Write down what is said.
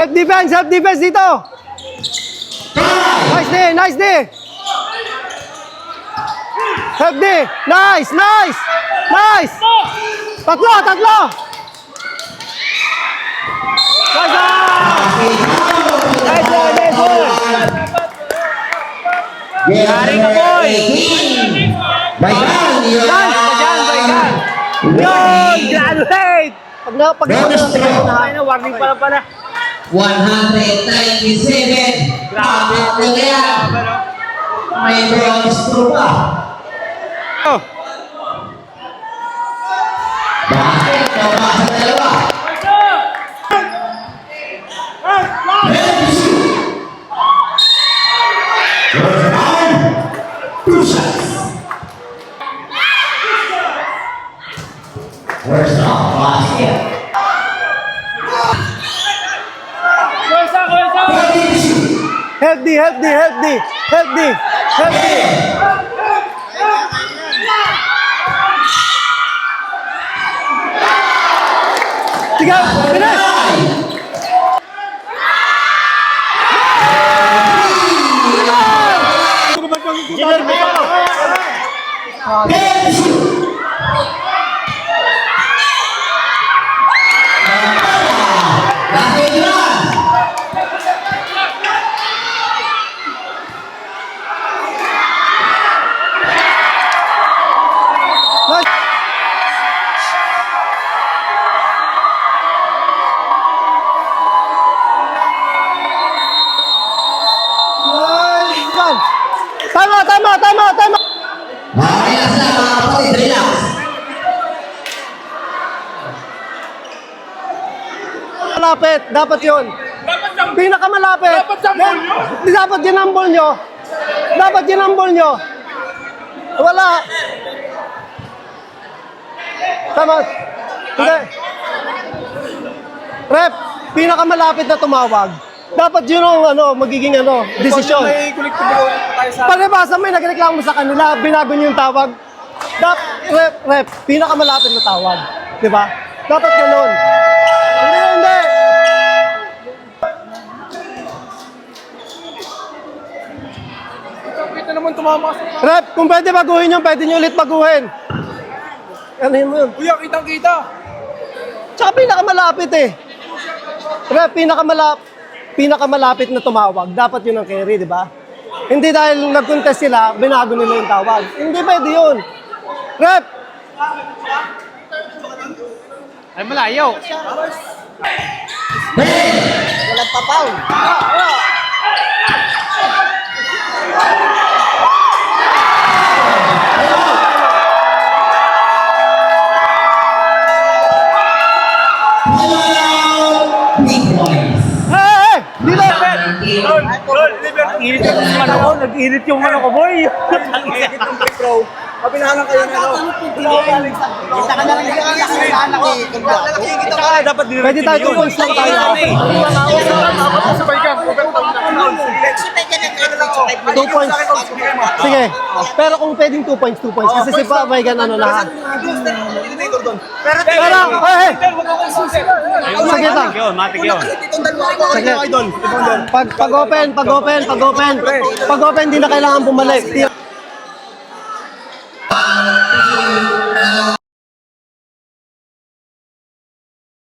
Self defense dito. Nice D, nice D. Self D, nice, nice, nice. Tatlo. Nice. Yari ka, boy! Baigan! Yun, graduate. Pag warning pala. 197. Grabe. May bronze trupa. Oh. Bakit? Pabasa dalawa. Where's the basket? Help D. Tiga, finish. Tama. Relax lang mga kapatid, relax. Malapit, dapat yun. Pinakamalapit. Dapat ginambol nyo. Wala. Tama. Hindi. Rep, pinakamalapit na tumawag. Dapat yun ang magiging desisyon. Palibasa may nagreklamo sa kanila, binago niyo yung tawag. Rep, pinakamalapit na tawag. Di ba? Dapat ganun. Hindi. Ito naman tumama. Rep, kung pwede baguhin yun, pwede nyo ulit baguhin. Ano yun? Kuya, kitang-kita. Tsaka pinakamalapit eh. Rep, pinakamalapit na tumawag. Dapat yun ang carry, di ba? Hindi dahil nag-contest sila, binago nila yung tawag. Hindi pwede yun. Rep! Ay, malayo. Walang papaw. Big boys. Hey! Dito! Init yung ano ko, nag-init yung ano ko, boy. Nag-init yung free throw. Kapinahalan kayo na ano. Kita ka na lang Dapat din. Pwede tayo 2 points lang tayo. Sabay ka. 2 points. Sige. Pero kung pwedeng 2 points. Kasi si Pabay ganun lahat. Pero, hey! Sige lang. Matik yun. Sige. Pag open, di na kailangan bumalik.